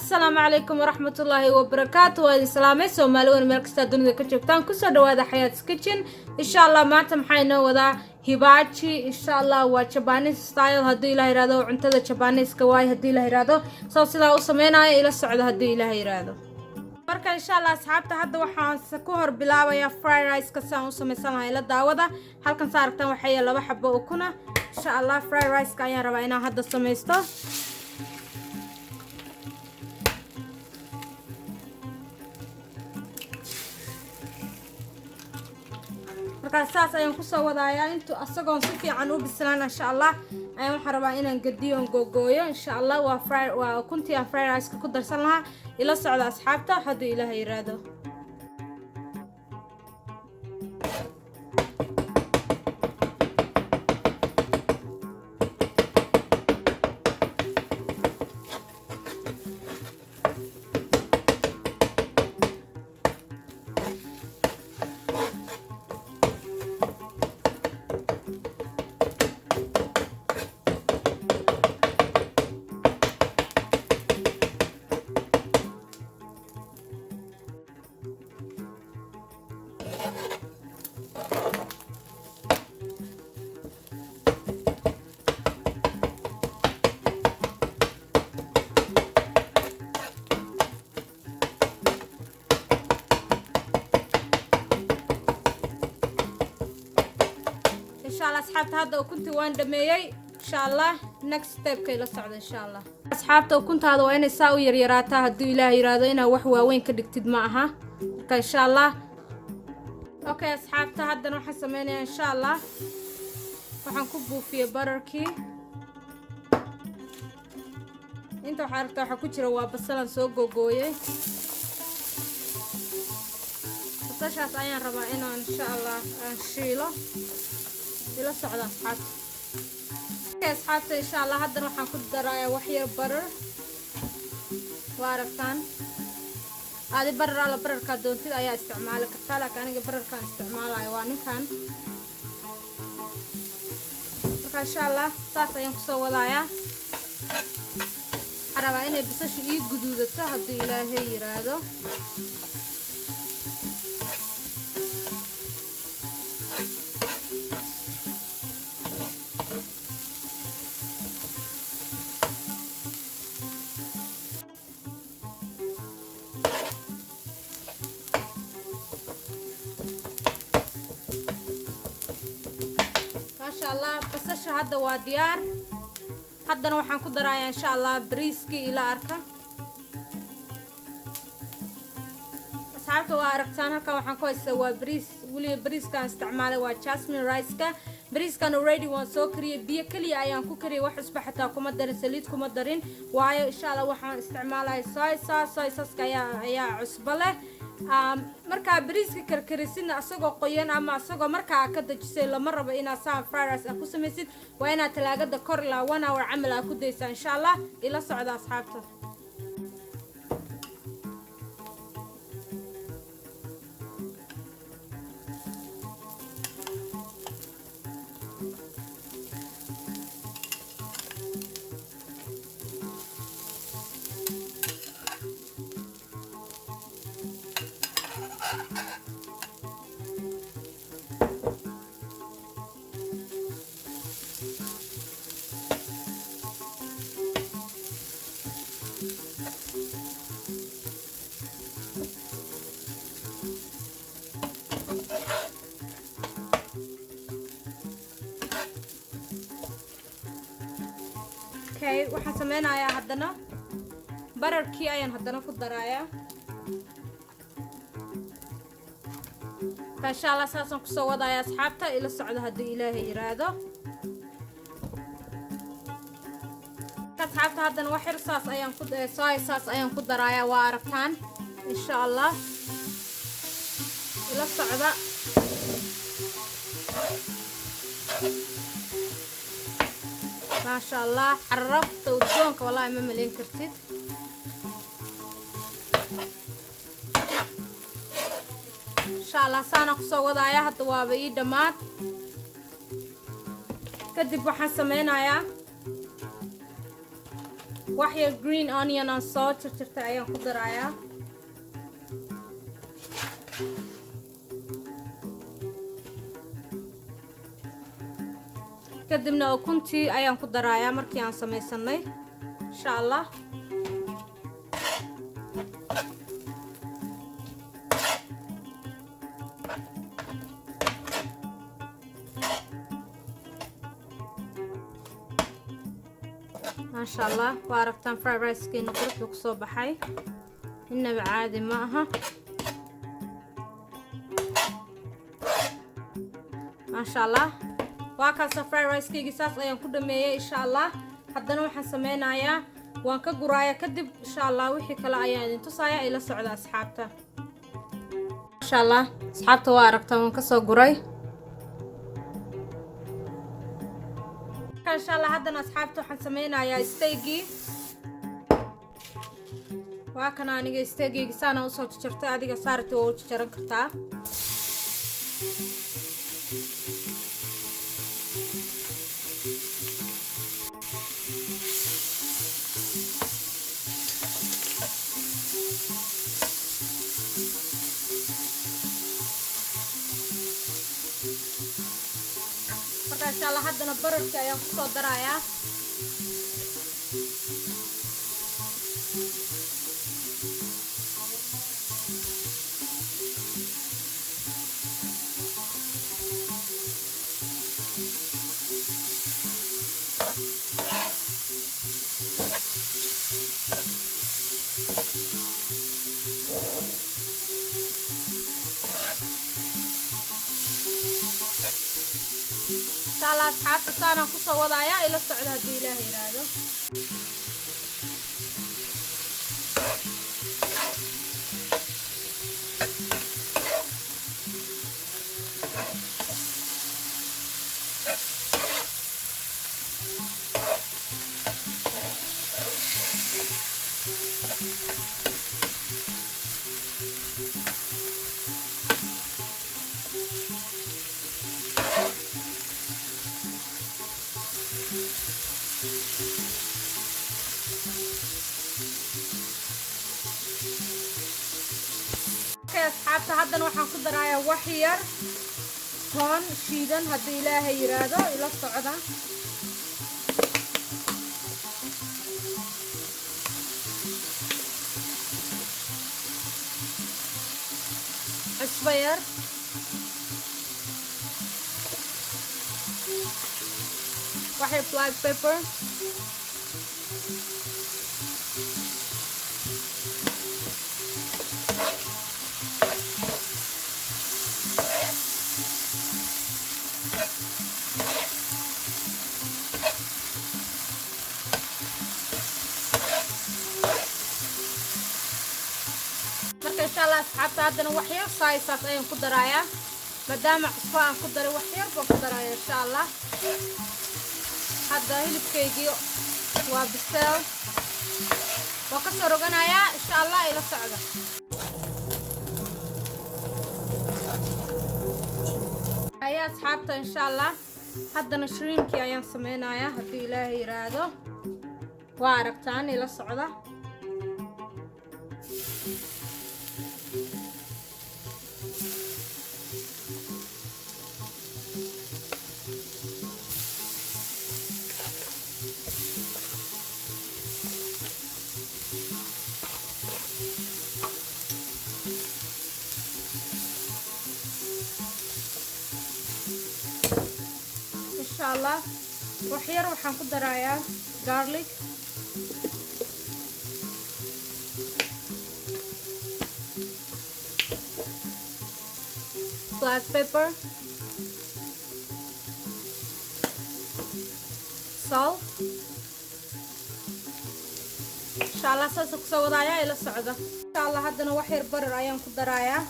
السلام عليكم ورحمة الله وبركاته. وهذه سلامة سومالي وانا ملكستا دونيدا كجوكتان كسو دوادا حياة كيتشن إن شاء الله مانتا محاينا ودا هيباتشي إن شاء الله وجبانيس ستايل هدو إلهي رادو وعنتدا جبانيس كواي هدو إلهي رادو سو سيدا وسمينايا إلى السعودة هدو إلهي رادو marka insha Allah asxaabta hadda waxaan ku hor bilaabayaa fried rice ka saan u sameysanahay la daawada halkan saartan waxay laba xabo oo kuna insha Allah fried rice ka ayaan rabaa inaan hadda sameysto marka saas ayaan ku soo wadayaa intuu asagoo si fiican u bislaan insha Allah ayaan waxaan rabaa inaan gadiyo googooyo insha Allah waa kuntii aan fried rice ka ku darsan lahaa ila socda asxaabta haduu Ilaahay yiraahdo إن شاء الله أصحابته هذا وكنت وين دميي إن شاء الله next step كي لصعد إن شاء الله أصحابته وكنت هذا وين يساوي يريراته هدو إله يرادينا وحوا وين كدكتد معها إن شاء الله أوكي أصحابته هذا نروح سمينا إن شاء الله وحنكبه في برركي انتو حاركتو حكوشي وابسلان سو جوجوي بساشاس أيان ربعينو إن شاء الله نشيله إلى السعودة أصحاب أصحابتي إن شاء الله هذا راح ناخذ دراية وحير برر وعرفتان هذه برر على برر كدون تدا أي استعمالك كتالك أنا برر كان استعماله أيواني كان إن شاء الله ساس ينقصوا ولايا أنا بعدين بس شيء جدودة هذا إلهي يرادو ما شاء الله بس هذا واديار هذا نوع حنكون درايا إن شاء الله بريسكي إلى أركا أصحابته وأركتان هكا وحنكون يسوى بريس ولي بريس كان استعماله وجاسمين رايس كا بريس كان already وان سو كريه بيه كلي أيام كوكري وحسب حتى كم درين سليت كم درين وعي إن شاء الله وحن استعماله صوص كيا يا عصبله marka bariiska karkarisin asagoo qoyan ama asagoo marka ka dajisay lama rabo inaad saan fried rice ku samaysid waa inaad talaagada kor la 1 hour camal ku daysaa insha Allah ila socda asxaabta okay waxaan sameynayaa hadana bararkii ayaan hadana ku darayaa إن شاء الله ساسن كسو وضايا أصحابته إلى السعودة هدي إلهي يرادو أصحابته هذا وحير صاص أيام كد صاي صاص أيام كد درايا وعرفتان إن شاء الله إلى السعودة ما شاء الله عرفت ودونك والله ما ملين كرتيد إن شاء الله سانا كسو وضايا هاد وابي دمات كدب waxaan sameeynayaa waxyar green onion aan soo jarjartay ayaan ku darayaa. kadibna ukuntii ayaan ku darayaa markii aan samaysanay insha Allah. ما شاء الله وارقتان فرايد رايس كي نقرح بكسو بحي إنه عادي معها ما شاء الله. وكاسا فرايد رايس كي قصاص أيام كده مية إن شاء الله. حدنا وحن سمينا يا وانك قرايا كدب إن شاء الله وحي كلا أيام انتو صايا إلى سعودة أصحابته ما شاء الله. أصحابته وارقتان وانكسو قراي إن شاء الله. هذا أصحابته حنسمينا يا ستيجي وكان أنا ستيجي سنة وصلت شرطة هذه صارت وشرن كرتها إن شاء الله. هذا نبرد يا صدر يا إن شاء الله. أصحابي كانوا قصة وضعيا إلى السعودة هدي إلهي هذا أصحابته. هذا وحن قدرايا وحير هون شيدا هدي إلهي يرادو إلى الصعدة عصفير وحير black pepper إن شاء الله. أصحابته هذا وحير صايصات أيام قدرايا مدام عصفان قدري وحير بقدرايا إن شاء الله. هذا هلب كيجي وبسل وكسر رجنايا إن شاء الله إلى السعودة. هيا أصحابته إن شاء الله. هذا نشرين كي أيام سمينايا هدي إلهي يرادو وعرقتان إلى السعودة. إن شاء الله. وحير وحن قدرايا garlic black pepper salt إن شاء الله. ساسك سودايا إلى السعودة إن شاء الله. هذا وحير برر أيام قدرايا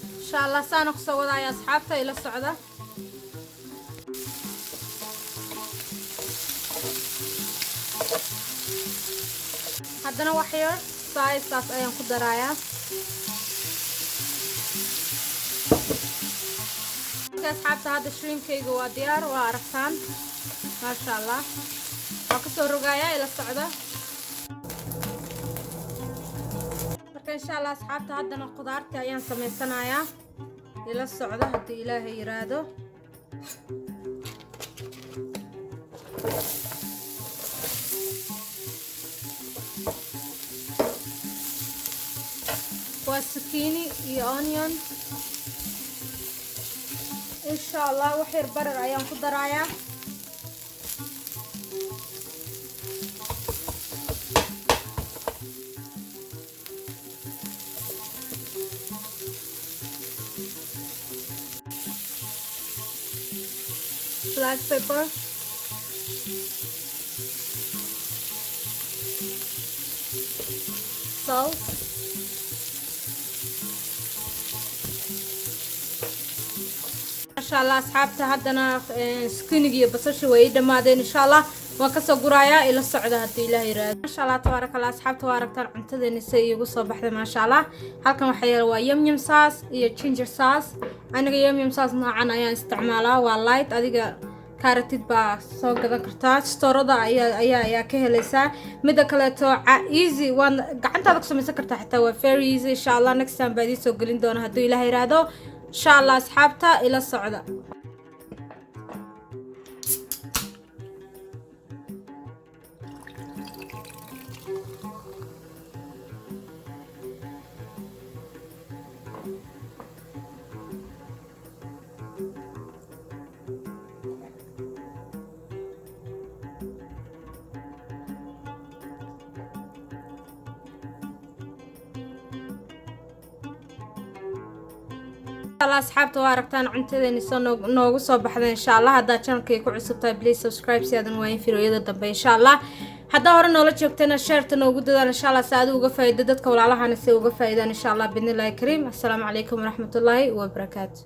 إن شاء الله. سانق سودا يا أصحابته إلى السعودة haddana wax yar saas ayaan ku darayaa. asxaabta hadda shrinkayga waa diyaar, waa aragtaan maasha allah. waa kasoo rogayaa ila socda. marka insha allah asxaabta haddana qudaarta ayaan samaysanayaa, ila socda haddii ilaahay yiraahdo. waa zucchini iyo onion. insha allah wax yar barar ayaan ku darayaa. black pepper, salt, maasha allah asxaabta haddana skiniga iyo basasha way dhamaadeen. insha allah waan kasoo gurayaa ila socda haddii ilaahay yiraahdo. maasha allah tabaarakallah asxaabta waa aragtaan cuntadeena say iigu soo baxday maasha allah. halkan waxaa yaala waa yum sauce iyo ginger sauce. aniga yum sauce noocan ayaan isticmaalaa, waa light. adiga kaaratid baa soo gadan kartaa, stoorada ayaa ka helaysaa. mida kaleeto easy waan gacantaada ku samaysan kartaa, xitaa waa very easy. insha allah next time baa idiin soo gelin doona hadduu ilaahay yiraahdo. insha allah asxaabta ila socda. asxaabta waa aragtaan cuntadeena soo noogu soo baxday. insha allah haddaad channelkay ku cusubtahay please subscribe si aadan waayin fiidiyoyada dambe. insha allah haddaa hore noola joogtayna sheerta noogu dadaal insha allah si aad uga faa'iido dadka walaalahana si uga faa'iidaan insha allah bidnillaahi kariim. assalaamu calaykum waraxmatullaahi wabarakaatu.